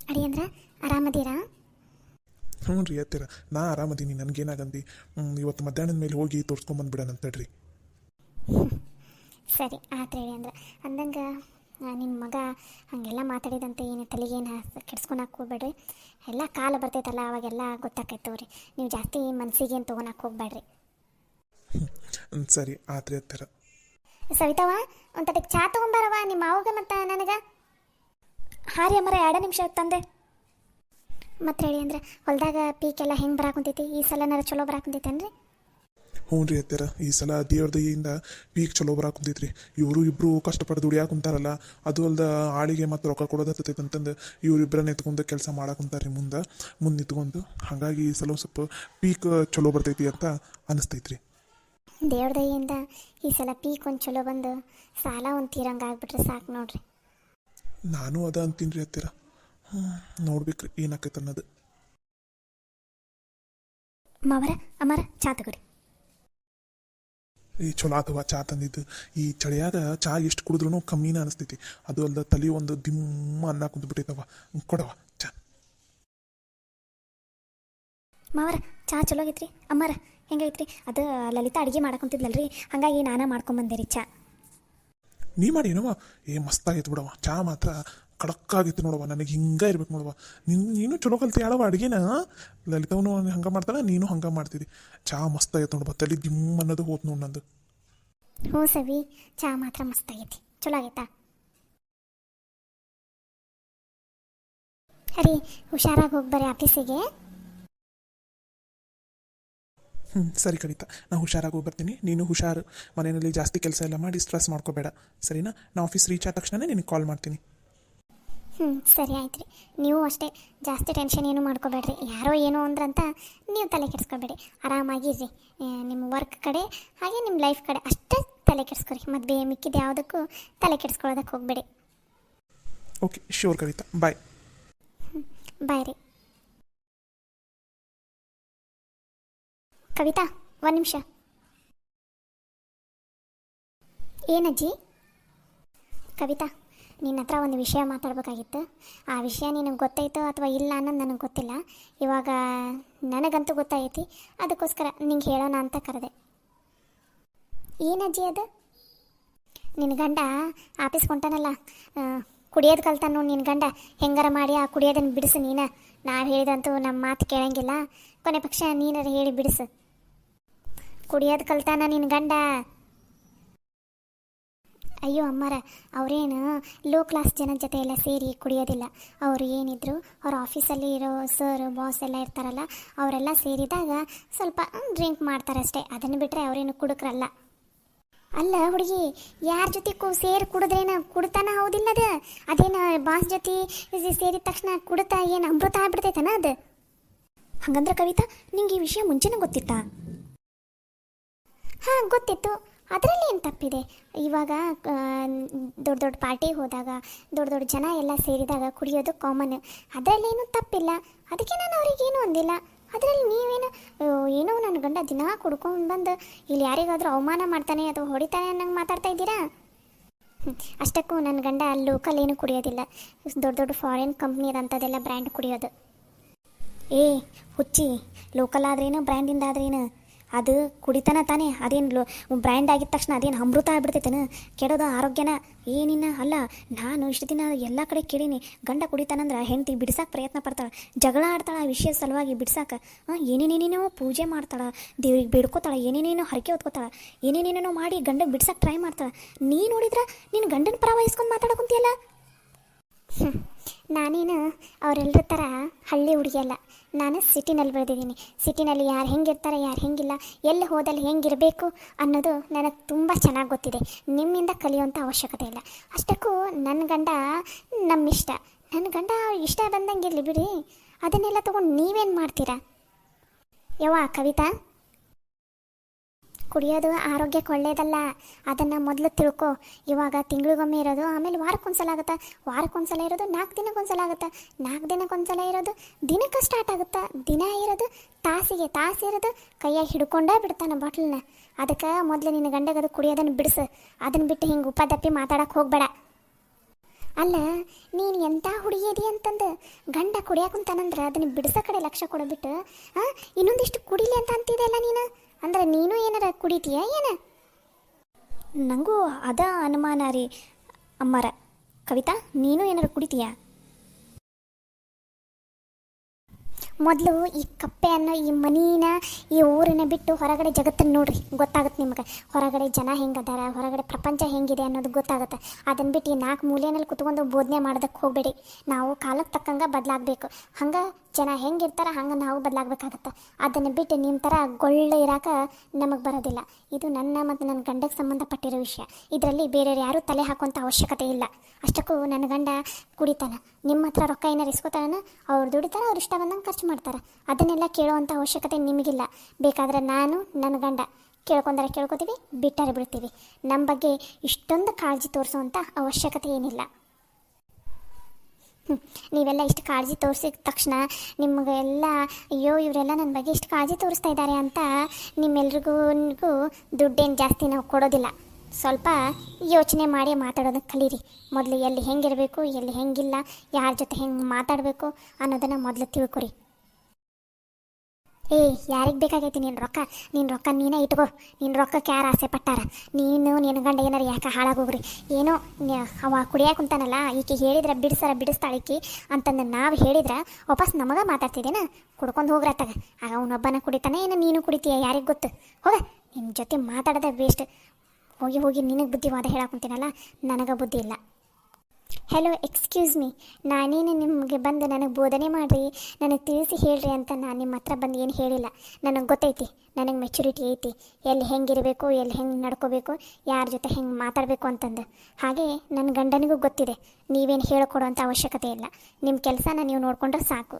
ಅಡಿಯಂದ್ರ ಆರಾಮದೀರಾ? ಹ್ಞೂ ರೀ ಅತ್ತೀರ, ನಾ ಆರಾಮದೀನಿ. ನನಗೇನಾಗಂದು ಇವತ್ತು ಮಧ್ಯಾಹ್ನದ ಮೇಲೆ ಹೋಗಿ ತೋರಿಸ್ಕೊಂಬಂದ್ಬಿಡೋಣ ತಡ್ರಿ. ಸರಿ ಆತ್ರಿ ಅಡಿಯಂದ್ರ. ಅಂದಂಗೆ ನಿಮ್ಮ ಮಗ ಹಾಗೆಲ್ಲ ಮಾತಾಡಿದಂತೆ ಏನು ತಲೆಗೇನು ಕೆಡ್ಸ್ಕೊಳಕ್ಕೆ ಹೋಗ್ಬೇಡ್ರಿ. ಎಲ್ಲ ಕಾಲ ಬರ್ತೈತಲ್ಲ ಅವಾಗೆಲ್ಲ ಗೊತ್ತಾಕೈತವ್ರಿ. ನೀವು ಜಾಸ್ತಿ ಮನಸ್ಸಿಗೇನು ತೊಗೊಳಕ್ಕೆ ಹೋಗ್ಬೇಡ್ರಿ. ಸರಿ ಆತ್ರಿ ಅತ್ತೀರ. ಸವಿತಾವ, ಒಂದು ತಟಕ್ಕೆ ಚಾ ತೊಗೊಂಬಾರವ ನಿಮ್ಮ ಮಾವಗೆ ಮತ್ತು ನನಗೆ. ಹಾರಿ ಅಮ್ಮರ 2 ನಿಮಿಷ ತಂದೆ. ಮತ್ತೆ ಹೇಳಿ ಅಂದ್ರೆ ಹೊಲದಾಗ ಪೀಕೆಲ್ಲ ಹೆಂಗೆ ಬರಾಕುಂತೈತಿ? ಈ ಸಲನಾರ ಚಲೋ ಬರಾಕುಂತೈತೇನ್ರಿ? ಹ್ಞೂ ರೀ ಅತ್ತೀರ, ಈ ಸಲ ದೇವ್ರ ದಯಿಂದ ಪೀಕ್ ಚಲೋ ಬರಾಕುಂತೈತ್ರಿ. ಇವರು ಇಬ್ಬರು ಕಷ್ಟಪಟ್ಟು ದುಡಿಯಾಕ ಕುಂತಾರಲ್ಲ, ಅದು ಅಲ್ದ ಆಳಿಗೆ ಮತ್ತು ರೊಕ್ಕ ಕೊಡೋದು ಹತ್ತೈತೆ ಅಂತಂದು ಇವರಿಬ್ಬರನ್ನ ಎತ್ಕೊಂಡು ಕೆಲಸ ಮಾಡಾಕುಂತಾರ್ರಿ ಮುಂದೆ ನಿಂತ್ಕೊಂಡು. ಹಾಗಾಗಿ ಈ ಸಲ ಸ್ವಲ್ಪ ಪೀಕ್ ಚಲೋ ಬರ್ತೈತಿ ಅಂತ ಅನಿಸ್ತೈತ್ರಿ. ದೇವ್ರ ದಯಿಂದ ಈ ಸಲ ಪೀಕ್ ಒಂದು ಚಲೋ ಬಂದು ಸಾಲ ಒಂದು ತೀರಂಗೆ ಆಗ್ಬಿಟ್ರೆ ಸಾಕು ನೋಡ್ರಿ. ನಾನು ಅದ ಅಂತೀನಿ ರೀ ಅತ್ತೀರ. ನೋಡ್ಬೇಕ್ರಿ ಏನಾಕೈತೆ ಅನ್ನೋದು. ಮಾವರ ಅಮ್ಮರ ಚಾ ತಗೋರಿ. ಈ ಚಲೋ ಅಥವಾ ಚಾ ತಂದಿದ್ದು. ಈ ಚಳಿಯಾಗ ಚಾ ಎಷ್ಟು ಕುಡಿದ್ರೂ ಕಮ್ಮಿನ ಅನಿಸ್ತೈತಿ. ಅದು ಅಲ್ದ ತಲೆ ಒಂದು ದಿಮ್ಮ ಅನ್ನ ಕುಂತ್ಬಿಟ್ಟೈತವ. ಕೊಡವ ಚಾ. ಮಾವರ ಚಾ ಚಲೋ ಆಗೈತ್ರಿ. ಅಮ್ಮರ ಹೆಂಗೈತ್ರಿ? ಅದು ಲಲಿತಾ ಅಡುಗೆ ಮಾಡಕೊಂತಿದ್ಲಲ್ರಿ, ಹಾಗಾಗಿ ನಾನೇ ಮಾಡ್ಕೊಂಬಂದೆ ರೀ ಚಾ. ನೀ ಮಾಡಿ ಏನವ ಮಸ್ತಾಗೈತೆ ಬಿಡವ. ಚಾ ಮಾತ್ರ ಕಡಕ್ಕಾಗಿತ್ತು ನೋಡವ. ನನಗೆ ಹಿಂಗೆ ಇರ್ಬೇಕು ನೋಡವ. ನೀನು ಚಲೋ ಕಲ್ತಿ ಹೇಳವ ಅಡುಗೆನ. ಲಲಿತವನು ಹಂಗೆ ಮಾಡ್ತಾಳೆ, ನೀನು ಹಂಗೆ ಮಾಡ್ತಿದ್ದಿ. ಚಾ ಮಸ್ತಾಗೈತೆ ನೋಡವ. ತಲೆ ದಿಮ್ ಅನ್ನೋದು ಹೋತ್ ನೋಡಿ ನಂದು. ಹ್ಞೂ ಸವಿ, ಚಾ ಮಾತ್ರ ಮಸ್ತಾಗೈತಿ. ಚಲೋ ಆಗೈತಾ? ಅರಿ ಹುಷಾರಾಗಿ ಹೋಗಿ ಬರ್ರಿ ಆಫೀಸಿಗೆ. ಸರಿ ಕವಿತಾ, ನಾ ಹುಷಾರಾಗಿ ಹೋಗಿ ಬರ್ತೀನಿ. ನೀನು ಹುಷಾರು. ಮನೆಯಲ್ಲಿ ಜಾಸ್ತಿ ಕೆಲಸ ಎಲ್ಲ ಮಾಡಿ ಸ್ಟ್ರೆಸ್ ಮಾಡ್ಕೋಬೇಡ, ಸರಿನಾ? ನಾ ಆಫೀಸ್ ರೀಚ್ ಆದ ತಕ್ಷಣ ನಿನಗೆ ಕಾಲ್ ಮಾಡ್ತೀನಿ. ಸರಿ ಆಯ್ತು ರೀ. ನೀವು ಅಷ್ಟೇ ಜಾಸ್ತಿ ಟೆನ್ಷನ್ ಏನು ಮಾಡ್ಕೋಬೇಡ್ರಿ. ಯಾರೋ ಏನೋ ಅಂದ್ರಂತ ನೀವು ತಲೆ ಕೆಡಿಸ್ಕೋಬೇಡಿ. ಆರಾಮಾಗಿರ್ರಿ. ನಿಮ್ಮ ವರ್ಕ್ ಕಡೆ ಹಾಗೆ ನಿಮ್ಮ ಲೈಫ್ ಕಡೆ ಅಷ್ಟೇ ತಲೆ ಕೆಡಿಸ್ಕೊರಿ. ಮದುವೆ ಮಿಕ್ಕಿದ ಯಾವುದಕ್ಕೂ ತಲೆ ಕೆಡಿಸ್ಕೊಳ್ಳೋದಕ್ಕೆ ಹೋಗಬೇಡಿ. Okay, sure Kavita. Bye. Bye ರೀ. ಕವಿತಾ, 1 ನಿಮಿಷ. ಏನಜ್ಜಿ? ಕವಿತಾ, ನಿನ್ನ ಹತ್ರ ಒಂದು ವಿಷಯ ಮಾತಾಡ್ಬೇಕಾಗಿತ್ತು. ಆ ವಿಷಯ ನಿನಗೆ ಗೊತ್ತಾಯ್ತು ಅಥವಾ ಇಲ್ಲ ಅನ್ನೋದು ನನಗೆ ಗೊತ್ತಿಲ್ಲ. ಇವಾಗ ನನಗಂತೂ ಗೊತ್ತಾಗೈತಿ, ಅದಕ್ಕೋಸ್ಕರ ನಿಂಗೆ ಹೇಳೋಣ ಅಂತ ಕರೆದೆ. ಏನಜ್ಜಿ ಅದು? ನಿನ್ನ ಗಂಡ ಆಫೀಸ್ಗೆ ಹೊಂಟಾನಲ್ಲ, ಕುಡಿಯೋದು ಕಲ್ತಾನು ನಿನ್ನ ಗಂಡ. ಹೆಂಗಾರ ಮಾಡಿ ಆ ಕುಡಿಯೋದನ್ನು ಬಿಡಿಸು ನೀನು. ನಾವು ಹೇಳಿದಂತೂ ನಮ್ಮ ಮಾತು ಕೇಳಂಗಿಲ್ಲ. ಕೊನೆ ಪಕ್ಷ ನೀನಾರು ಹೇಳಿ ಬಿಡಿಸು. ಕುಡಿಯೋದು ಕಲ್ತಾನ ನಿನ್ನ ಗಂಡ. ಅಯ್ಯೋ ಅಮ್ಮರ, ಅವರೇನು ಲೋ ಕ್ಲಾಸ್ ಜನದ ಜೊತೆ ಎಲ್ಲ ಸೇರಿ ಕುಡಿಯೋದಿಲ್ಲ. ಅವರು ಏನಿದ್ರು ಅವ್ರ ಆಫೀಸಲ್ಲಿ ಇರೋ ಸರ್ ಬಾಸ್ ಎಲ್ಲ ಇರ್ತಾರಲ್ಲ, ಅವರೆಲ್ಲ ಸೇರಿದಾಗ ಸ್ವಲ್ಪ ಡ್ರಿಂಕ್ ಮಾಡ್ತಾರಷ್ಟೇ. ಅದನ್ನು ಬಿಟ್ಟರೆ ಅವರೇನು ಕುಡುಕರಲ್ಲ. ಅಲ್ಲ ಹುಡುಗಿ, ಯಾರ ಜೊತೆ ಸೇರಿ ಕುಡಿದ್ರೇನು ಕುಡ್ತಾನ? ಹೌದಿಲ್ಲದ ಅದೇನು ಬಾಸ್ ಜೊತೆ ಸೇರಿದ ತಕ್ಷಣ ಕುಡ್ತಾ ಏನು ಅಮೃತ ಆಗ್ಬಿಡ್ತೈತನ ಅದು? ಹಂಗಂದ್ರೆ ಕವಿತಾ, ನಿಂಗೆ ಈ ವಿಷಯ ಮುಂಚೆನೇ ಗೊತ್ತಿತ್ತಾ? ಹಾಂ ಗೊತ್ತಿತ್ತು. ಅದರಲ್ಲಿ ಏನು ತಪ್ಪಿದೆ? ಇವಾಗ ದೊಡ್ಡ ದೊಡ್ಡ ಪಾರ್ಟಿಗೆ ಹೋದಾಗ ದೊಡ್ಡ ದೊಡ್ಡ ಜನ ಎಲ್ಲ ಸೇರಿದಾಗ ಕುಡಿಯೋದು ಕಾಮನ್. ಅದರಲ್ಲೇನು ತಪ್ಪಿಲ್ಲ. ಅದಕ್ಕೆ ನಾನು ಅವ್ರಿಗೇನು ಅಂದಿಲ್ಲ. ಅದರಲ್ಲಿ ನೀವೇನು ಏನೋ ನನ್ನ ಗಂಡ ದಿನ ಕುಡ್ಕೊಂಡು ಬಂದು ಇಲ್ಲಿ ಯಾರಿಗಾದರೂ ಅವಮಾನ ಮಾಡ್ತಾನೆ ಅಥವಾ ಹೊಡಿತಾನೆ ಅನ್ನಂಗೆ ಮಾತಾಡ್ತಾ ಇದ್ದೀರಾ? ಅಷ್ಟಕ್ಕೂ ನನ್ನ ಗಂಡ ಲೋಕಲ್ ಏನು ಕುಡಿಯೋದಿಲ್ಲ. ದೊಡ್ಡ ದೊಡ್ಡ ಫಾರಿನ್ ಕಂಪ್ನಿ ಅಂಥದ್ದೆಲ್ಲ ಬ್ರ್ಯಾಂಡ್ ಕುಡಿಯೋದು. ಹುಚ್ಚಿ, ಲೋಕಲ್ ಆದ್ರೇನು ಬ್ರ್ಯಾಂಡಿಂದ ಆದ್ರೇನು ಅದು ಕುಡಿತಾನ ತಾನೇ. ಅದೇನು ಬ್ರ್ಯಾಂಡ್ ಆಗಿದ ತಕ್ಷಣ ಅದೇನು ಅಮೃತ ಆಗ್ಬಿಡ್ತೈತೇನು? ಕೆಡೋದು ಆರೋಗ್ಯನ ಏನಿನ್ನ ಅಲ್ಲ. ನಾನು ಇಷ್ಟು ದಿನ ಎಲ್ಲ ಕಡೆ ಕೇಳೀನಿ, ಗಂಡ ಕುಡಿತಾನಂದ್ರೆ ಹೆಂಡತಿ ಬಿಡ್ಸಕ್ಕೆ ಪ್ರಯತ್ನ ಪಡ್ತಾಳೆ, ಜಗಳ ಆಡ್ತಾಳೆ ಆ ವಿಷಯದ ಸಲುವಾಗಿ ಬಿಡ್ಸಕ್ಕೆ. ಏನೇನೇನೇನೋ ಪೂಜೆ ಮಾಡ್ತಾಳೆ, ದೇವ್ರಿಗೆ ಬೇಡ್ಕೋತಾಳೆ, ಏನೇನೇನೋ ಹರಕೆ ಹೊತ್ಕೋತಾಳೆ, ಏನೇನೇನೇನೋ ಮಾಡಿ ಗಂಡಗೆ ಬಿಡ್ಸಕ್ಕೆ ಟ್ರೈ ಮಾಡ್ತಾಳೆ. ನೀ ನೋಡಿದ್ರೆ ನಿನ್ನ ಗಂಡನ ಪರ ವಹಿಸ್ಕೊಂಡು ಮಾತಾಡೋಕುಂತಿಯಲ್ಲ. ನಾನೇನು ಅವರೆಲ್ಲರ ಥರ ಹಳ್ಳಿ ಹುಡುಗಿಯಲ್ಲ. ನಾನು ಸಿಟಿನಲ್ಲಿ ಬೆಳೆದಿದ್ದೀನಿ. ಸಿಟಿನಲ್ಲಿ ಯಾರು ಹೆಂಗಿರ್ತಾರೆ, ಯಾರು ಹೆಂಗಿಲ್ಲ, ಎಲ್ಲಿ ಹೋದಲ್ಲಿ ಹೆಂಗಿರಬೇಕು ಅನ್ನೋದು ನನಗೆ ತುಂಬ ಚೆನ್ನಾಗಿ ಗೊತ್ತಿದೆ. ನಿಮ್ಮಿಂದ ಕಲಿಯುವಂಥ ಅವಶ್ಯಕತೆ ಇಲ್ಲ. ಅಷ್ಟಕ್ಕೂ ನನ್ನ ಗಂಡ ನಮ್ಮಿಷ್ಟ. ನನ್ನ ಗಂಡ ಇಷ್ಟ ಬಂದಂಗೆ ಇರಲಿ ಬಿಡಿ. ಅದನ್ನೆಲ್ಲ ತೊಗೊಂಡು ನೀವೇನು ಮಾಡ್ತೀರಾ? ಯವ್ವ ಕವಿತಾ, ಕುಡಿಯೋದು ಆರೋಗ್ಯಕ್ಕೆ ಒಳ್ಳೆಯದಲ್ಲ. ಅದನ್ನು ಮೊದಲು ತಿಳ್ಕೊ. ಇವಾಗ ತಿಂಗಳಿಗೊಮ್ಮೆ ಇರೋದು, ಆಮೇಲೆ ವಾರಕ್ಕೊಂದ್ಸಲ ಆಗುತ್ತೆ, ವಾರಕ್ಕೊಂದ್ಸಲ ಇರೋದು 4 ದಿನಕ್ಕೊಂದ್ಸಲ ಆಗುತ್ತೆ, 4 ದಿನಕ್ಕೊಂದ್ಸಲ ಇರೋದು ದಿನಕ್ಕೆ ಸ್ಟಾರ್ಟ್ ಆಗುತ್ತೆ, ದಿನ ಇರೋದು ತಾಸಿಗೆ ಇರೋದು ಕೈಯಾಗಿ ಹಿಡ್ಕೊಂಡೇ ಬಿಡ್ತಾನೆ ಬಾಟ್ಲನ್ನ. ಅದಕ್ಕೆ ಮೊದಲು ನಿನ್ನ ಗಂಡಗದು ಕುಡಿಯೋದನ್ನು ಬಿಡಿಸು. ಅದನ್ನು ಬಿಟ್ಟು ಹಿಂಗೆ ಉಪದಪ್ಪಿ ಮಾತಾಡೋಕ್ಕೆ ಹೋಗಬೇಡ. ಅಲ್ಲ, ನೀನು ಎಂಥ ಹುಡುಗಿ ಅದಿ ಅಂತಂದು ಗಂಡ ಕುಡಿಯಾಕುಂತಾನಂದ್ರೆ ಅದನ್ನ ಬಿಡಿಸೋ ಕಡೆ ಲಕ್ಷ್ಯ ಕೊಡಬಿಟ್ಟು ಇನ್ನೊಂದಿಷ್ಟು ಕುಡಿಲಿ ಅಂತ ಅಂತಿದೆಯಲ್ಲ ನೀನು. ಅಂದ್ರೆ ನೀನು ಏನಾರ ಕುಡಿತೀಯ ಏನು? ನನಗೂ ಅದ ಅನುಮಾನ ರೀ ಅಮ್ಮಾರ. ಕವಿತಾ, ನೀನು ಏನಾರು ಕುಡಿತೀಯಾ? ಮೊದಲು ಈ ಕಪ್ಪೆ ಅನ್ನೋ ಈ ಮನೀನ ಈ ಊರನ್ನ ಬಿಟ್ಟು ಹೊರಗಡೆ ಜಗತ್ತನ್ನು ನೋಡ್ರಿ, ಗೊತ್ತಾಗುತ್ತೆ ನಿಮ್ಗೆ. ಹೊರಗಡೆ ಜನ ಹೆಂಗದಾರ, ಹೊರಗಡೆ ಪ್ರಪಂಚ ಹೆಂಗಿದೆ ಅನ್ನೋದು ಗೊತ್ತಾಗುತ್ತೆ. ಅದನ್ನು ಬಿಟ್ಟು ಈ 4 ಮೂಲೆಯಲ್ಲಿ ಕುತ್ಕೊಂಡು ಬೋಧನೆ ಮಾಡೋದಕ್ಕೆ ಹೋಗಬೇಡಿ. ನಾವು ಕಾಲಕ್ಕೆ ತಕ್ಕಂಗೆ ಬದಲಾಗಬೇಕು. ಹಂಗೆ ಜನ ಹೆಂಗಿರ್ತಾರೆ ಹಂಗೆ ನಾವು ಬದಲಾಗಬೇಕಾಗತ್ತೆ. ಅದನ್ನು ಬಿಟ್ಟು ನಿಮ್ಮ ಥರ ಗೊಳ್ಳೆ ಇರಾಕ ನಮಗೆ ಬರೋದಿಲ್ಲ. ಇದು ನನ್ನ ಮತ್ತು ನನ್ನ ಗಂಡಕ್ಕೆ ಸಂಬಂಧಪಟ್ಟಿರೋ ವಿಷಯ. ಇದರಲ್ಲಿ ಬೇರೆಯವ್ರು ಯಾರೂ ತಲೆ ಹಾಕುವಂಥ ಅವಶ್ಯಕತೆ ಇಲ್ಲ. ಅಷ್ಟಕ್ಕೂ ನನ್ನ ಗಂಡ ಕುಡಿತಾನೆ, ನಿಮ್ಮ ಹತ್ರ ರೊಕ್ಕ ಏನಾರು ಇಸ್ಕೋತಾನ, ಅವ್ರು ದುಡಿತಾರೆ, ಅವ್ರು ಇಷ್ಟ ಬಂದಂಗೆ ಖರ್ಚು ಮಾಡ್ತಾರೆ. ಅದನ್ನೆಲ್ಲ ಕೇಳುವಂಥ ಅವಶ್ಯಕತೆ ನಿಮಗಿಲ್ಲ. ಬೇಕಾದರೆ ನಾನು ನನ್ನ ಗಂಡ ಕೇಳ್ಕೊಂಡ್ರೆ ಕೇಳ್ಕೊತೀವಿ, ಬಿಟ್ಟರೆ ಬಿಡ್ತೀವಿ. ನಮ್ಮ ಬಗ್ಗೆ ಇಷ್ಟೊಂದು ಕಾಳಜಿ ತೋರಿಸುವಂಥ ಅವಶ್ಯಕತೆ ಏನಿಲ್ಲ. ನೀವೆಲ್ಲ ಇಷ್ಟು ಕಾಳಜಿ ತೋರಿಸಿದ ತಕ್ಷಣ ನಿಮಗೆಲ್ಲ ಅಯ್ಯೋ ಇವರೆಲ್ಲ ನನ್ನ ಬಗ್ಗೆ ಇಷ್ಟು ಕಾಳಜಿ ತೋರಿಸ್ತಾ ಇದ್ದಾರೆ ಅಂತ ನಿಮ್ಮೆಲ್ರಿಗೂ ದುಡ್ಡೇನು ಜಾಸ್ತಿ ನಾವು ಕೊಡೋದಿಲ್ಲ. ಸ್ವಲ್ಪ ಯೋಚನೆ ಮಾಡಿ ಮಾತಾಡೋದಕ್ಕೆ ಕಲೀರಿ. ಮೊದಲು ಎಲ್ಲಿ ಹೆಂಗಿರಬೇಕು, ಎಲ್ಲಿ ಹೆಂಗಿಲ್ಲ, ಯಾರ ಜೊತೆ ಹೆಂಗೆ ಮಾತಾಡಬೇಕು ಅನ್ನೋದನ್ನು ಮೊದಲು ತಿಳ್ಕೊರಿ. ಯಾರಿಗೆ ಬೇಕಾಗೈತಿ ನಿನ್ನ ರೊಕ್ಕ ನೀನೇ ಇಟ್ಕೋ. ನಿನ್ನ ರೊಕ್ಕಕ್ಕೆ ಯಾರು ಆಸೆ ಪಟ್ಟಾರ? ನೀನು ನಿನ್ನ ಗಂಡ ಏನಾರು ಯಾಕೆ ಹಾಳಾಗೋಗ್ರಿ? ಏನೋ ಅವ ಕುಡಿಯಾಕ ಕುಂತಾನಲ್ಲ, ಈಕೆ ಹೇಳಿದ್ರೆ ಬಿಡಿಸ್ತಾಳೆ ಈಕಿ ಅಂತಂದು ನಾವು ಹೇಳಿದ್ರೆ ವಾಪಸ್ ನಮಗೆ ಮಾತಾಡ್ತಿದ್ದೇನ? ಕುಡ್ಕೊಂಡು ಹೋಗ್ರತ್ತಾಗ. ಆಗ ಅವನೊಬ್ಬನ ಕುಡಿತಾನೆ, ಏನು ನೀನು ಕುಡಿತೀಯ? ಯಾರಿಗೆ ಗೊತ್ತು? ಹೋಗ, ನಿನ್ನ ಜೊತೆ ಮಾತಾಡೋದೇ ವೇಸ್ಟ್. ಹೋಗಿ ನಿನಗೆ ಬುದ್ಧಿವಾದ ಹೇಳಾಕುಂತೀನಲ್ಲ, ನನಗೆ ಬುದ್ಧಿ ಇಲ್ಲ. ಹೆಲೋ, ಎಕ್ಸ್ಕ್ಯೂಸ್ ಮೀ, ನಾನೇನು ನಿಮಗೆ ಬಂದು ನನಗೆ ಬೋಧನೆ ಮಾಡಿರಿ, ನನಗೆ ತಿಳಿಸಿ ಹೇಳ್ರಿ ಅಂತ ನಾನು ನಿಮ್ಮ ಹತ್ರ ಬಂದು ಏನು ಹೇಳಿಲ್ಲ. ನನಗೆ ಗೊತ್ತೈತಿ, ನನಗೆ ಮೆಚುರಿಟಿ ಐತಿ, ಎಲ್ಲಿ ಹೆಂಗಿರಬೇಕು, ಎಲ್ಲಿ ಹೆಂಗೆ ನಡ್ಕೋಬೇಕು, ಯಾರ ಜೊತೆ ಹೆಂಗೆ ಮಾತಾಡಬೇಕು ಅಂತಂದು. ಹಾಗೆ ನನ್ನ ಗಂಡನಿಗೂ ಗೊತ್ತಿದೆ. ನೀವೇನು ಹೇಳಿಕೊಡೋಂಥ ಅವಶ್ಯಕತೆ ಇಲ್ಲ. ನಿಮ್ಮ ಕೆಲಸನ ನೀವು ನೋಡಿಕೊಂಡ್ರೆ ಸಾಕು.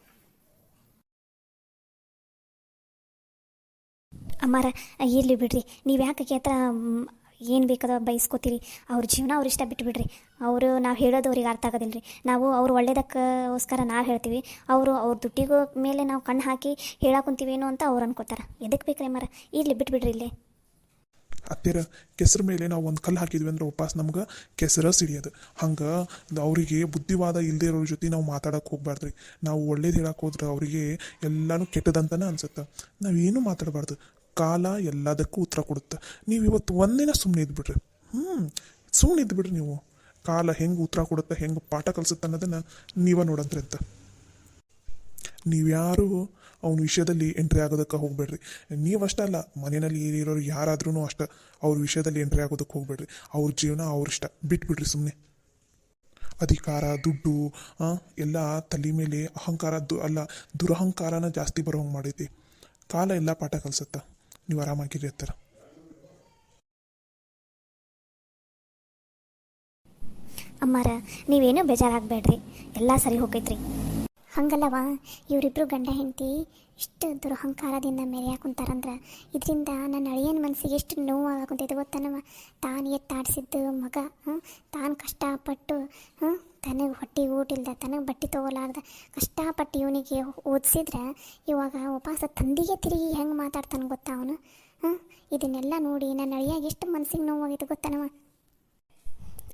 ಅಮ್ಮಾರ, ಇರಲಿ ಬಿಡ್ರಿ. ನೀವು ಯಾಕೆ ಹತ್ರ ಏನು ಬೇಕಾದ ಬಯಸ್ಕೋತೀರಿ? ಅವ್ರ ಜೀವನ ಅವ್ರ ಇಷ್ಟ ಬಿಟ್ಟುಬಿಡ್ರಿ. ಅವರು ನಾವು ಹೇಳೋದು ಅವ್ರಿಗೆ ಅರ್ಥ ಆಗೋದಿಲ್ಲ ರೀ. ನಾವು ಅವ್ರು ಒಳ್ಳೇದಕ್ಕೋಸ್ಕರ ನಾವು ಹೇಳ್ತೀವಿ, ಅವ್ರ ದುಡ್ಡಿಗೂ ಮೇಲೆ ನಾವು ಕಣ್ಣು ಹಾಕಿ ಹೇಳಾಕುಂತೀವೇನೋ ಅಂತ ಅವ್ರು ಅನ್ಕೋತಾರೆ. ಎದಕ್ಕೆ ಬೇಕ್ರಿ ಅಮ್ಮಾರ? ಇರಲಿ ಬಿಟ್ಬಿಡ್ರಿ ಇಲ್ಲೇ. ಹತ್ತಿರ ಕೆಸರು ಮೇಲೆ ನಾವು ಒಂದು ಕಲ್ಲು ಹಾಕಿದ್ವಿ ಅಂದ್ರೆ ವಾಪಸ್ ನಮ್ಗೆ ಕೆಸರ ಸಿಡಿಯೋದು. ಹಂಗೆ ಅವರಿಗೆ ಬುದ್ಧಿವಾದ ಇಲ್ಲದೆ ಇರೋರ ಜೊತೆ ನಾವು ಮಾತಾಡೋಕೆ ಹೋಗ್ಬಾರ್ದು ರೀ. ನಾವು ಒಳ್ಳೇದು ಹೇಳಕ್ಕೆ ಹೋದ್ರೆ ಅವರಿಗೆ ಎಲ್ಲನೂ ಕೆಟ್ಟದಂತನೇ ಅನ್ಸುತ್ತೆ. ನಾವೇನು ಮಾತಾಡಬಾರ್ದು. ಕಾಲ ಎಲ್ಲದಕ್ಕೂ ಉತ್ತರ ಕೊಡುತ್ತೆ. ನೀವು ಇವತ್ತು ಒಂದಿನ ಸುಮ್ಮನೆ ಇದ್ಬಿಡ್ರಿ. ಸುಮ್ಮನೆ ಇದ್ಬಿಡ್ರಿ ನೀವು. ಕಾಲ ಹೆಂಗೆ ಉತ್ತರ ಕೊಡುತ್ತೆ, ಹೆಂಗೆ ಪಾಠ ಕಲಿಸುತ್ತೆ ಅನ್ನೋದನ್ನು ನೀವೇ ನೋಡಂತ್ರಿ ಅಂತ. ನೀವ್ಯಾರು ಅವನ ವಿಷಯದಲ್ಲಿ ಎಂಟ್ರಿ ಆಗೋದಕ್ಕೆ ಹೋಗ್ಬೇಡ್ರಿ. ನೀವಷ್ಟೇ ಅಲ್ಲ, ಮನೆಯಲ್ಲಿ ಇರೋರು ಯಾರಾದ್ರೂ ಅಷ್ಟೇ ಅವ್ರ ವಿಷಯದಲ್ಲಿ ಎಂಟ್ರಿ ಆಗೋದಕ್ಕೆ ಹೋಗ್ಬೇಡ್ರಿ. ಅವ್ರ ಜೀವನ ಅವ್ರಿಷ್ಟ, ಬಿಟ್ಬಿಡ್ರಿ ಸುಮ್ಮನೆ. ಅಧಿಕಾರ, ದುಡ್ಡು ಎಲ್ಲ ತಲೆ ಮೇಲೆ ಅಹಂಕಾರ ದುರಹಂಕಾರನ ಜಾಸ್ತಿ ಬರೋಂಗೆ ಮಾಡೈತಿ. ಕಾಲ ಎಲ್ಲ ಪಾಠ ಕಲಿಸುತ್ತೆ. ನೀವು ಆರಾಮಾಗಿರಿ ಹತ್ತರ. ಅಮ್ಮಾರ, ನೀವೇನೂ ಬೇಜಾರಾಗಬೇಡ್ರಿ, ಎಲ್ಲ ಸರಿ ಹೋಗೈತ್ರಿ. ಹಂಗಲ್ಲವಾ, ಇವರಿಬ್ಬರು ಗಂಡ ಹೆಂಡತಿ ಇಷ್ಟು ದುರಹಂಕಾರದಿಂದ ಮೆರೆಯಾಕುಂತಾರಂದ್ರೆ ಇದರಿಂದ ನನ್ನ ಅಳಿಯನ ಮನಸ್ಸಿಗೆ ಎಷ್ಟು ನೋವು ಆಗಾಕುಂತೈತೆ ಗೊತ್ತನವ. ತಾನು ಎತ್ತಾಡಿಸಿದ್ದು ಮಗ, ತಾನು ಕಷ್ಟಪಟ್ಟು ತನಗೆ ಹೊಟ್ಟೆಗೆ ಊಟ ಇಲ್ದ, ತನಗೆ ಬಟ್ಟೆ ತೊಗೊಲಾರ್ದ ಕಷ್ಟಪಟ್ಟು ಇವನಿಗೆ ಓದಿಸಿದ್ರೆ ಇವಾಗ ಉಪವಾಸ ತಂದಿಗೆ ತಿರುಗಿ ಹೆಂಗೆ ಮಾತಾಡ್ತಾನೆ ಗೊತ್ತಾ ಅವನು. ಇದನ್ನೆಲ್ಲ ನೋಡಿ ನನ್ನ ಅಳಿಯಾಗ ಎಷ್ಟು ಮನಸ್ಸಿಗೆ ನೋವಾಗೈತೆ ಗೊತ್ತನವ.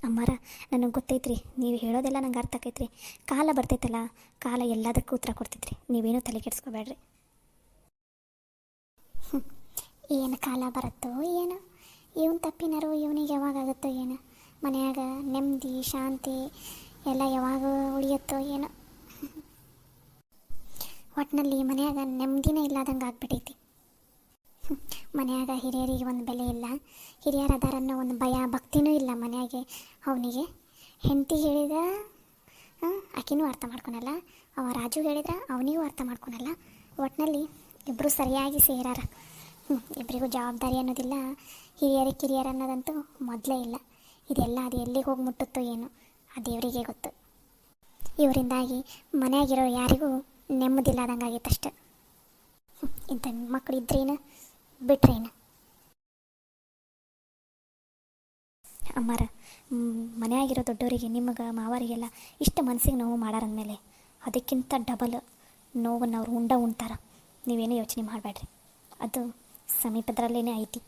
ಅಮ್ಮಾರ, ನನಗೆ ಗೊತ್ತೈತ್ರಿ, ನೀವು ಹೇಳೋದೆಲ್ಲ ನಂಗೆ ಅರ್ಥ ಆಕೈತ್ರಿ. ಕಾಲ ಬರ್ತೈತಲ್ಲ, ಕಾಲ ಎಲ್ಲದಕ್ಕೂ ಉತ್ತರ ಕೊಡ್ತೈತ್ರಿ. ನೀವೇನೂ ತಲೆ ಕೆಡಿಸ್ಕೋಬೇಡ್ರಿ. ಏನು ಕಾಲ ಬರುತ್ತೋ ಏನು, ಇವನು ತಪ್ಪಿನಾರು ಇವನಿಗೆ ಯಾವಾಗಾಗುತ್ತೋ ಏನು, ಮನೆಯಾಗ ನೆಮ್ಮದಿ ಶಾಂತಿ ಎಲ್ಲ ಯಾವಾಗ ಉಳಿಯುತ್ತೋ ಏನೋ. ಒಟ್ಟಿನಲ್ಲಿ ಮನೆಯಾಗ ನೆಮ್ಮದಿನೇ ಇಲ್ಲದಂಗೆ ಆಗ್ಬಿಟ್ಟೈತಿ. ಮನೆಯಾಗ ಹಿರಿಯರಿಗೆ ಒಂದು ಬೆಲೆ ಇಲ್ಲ, ಹಿರಿಯರ ಅದಾರನ್ನೋ ಒಂದು ಭಯ ಭಕ್ತಿನೂ ಇಲ್ಲ ಮನೆಯಾಗೆ. ಅವನಿಗೆ ಹೆಂಡತಿ ಹೇಳಿದ ಆಕಿನೂ ಅರ್ಥ ಮಾಡ್ಕೊಳಲ್ಲ, ಅವ ರಾಜು ಹೇಳಿದ್ರೆ ಅವನಿಗೂ ಅರ್ಥ ಮಾಡ್ಕೊಳಲ್ಲ. ಒಟ್ಟಿನಲ್ಲಿ ಇಬ್ಬರು ಸರಿಯಾಗಿ ಸೇರಾರ. ಇಬ್ಬರಿಗೂ ಜವಾಬ್ದಾರಿ ಅನ್ನೋದಿಲ್ಲ, ಹಿರಿಯರಿಗೆ ಕಿರಿಯರು ಅನ್ನೋದಂತೂ ಮೊದಲೇ ಇಲ್ಲ. ಇದೆಲ್ಲ ಅದು ಎಲ್ಲಿಗೆ ಹೋಗಿ ಮುಟ್ಟುತ್ತೋ ಏನೋ, ಆ ದೇವರಿಗೆ ಗೊತ್ತು. ಇವರಿಂದಾಗಿ ಮನೆಯಾಗಿರೋ ಯಾರಿಗೂ ನೆಮ್ಮದಿಲ್ಲದಂಗೆ ಆಗೈತಷ್ಟೆ. ಇಂಥ ಮಕ್ಕಳು ಇದ್ರೇನು ಬಿಟ್ರೇನು. ಅಮ್ಮಾರ, ಮನೆಯಾಗಿರೋ ದೊಡ್ಡವರಿಗೆ, ನಿಮಗೆ ಮಾವರಿಗೆಲ್ಲ ಇಷ್ಟು ಮನಸ್ಸಿಗೆ ನೋವು ಮಾಡಾರಂದಮೇಲೆ ಅದಕ್ಕಿಂತ ಡಬಲ್ ನೋವನ್ನು ಅವ್ರು ಉಣ್ತಾರ. ನೀವೇನೂ ಯೋಚನೆ ಮಾಡಬೇಡ್ರಿ, ಅದು ಸಮೀಪದರಲ್ಲೇ ಐತಿ.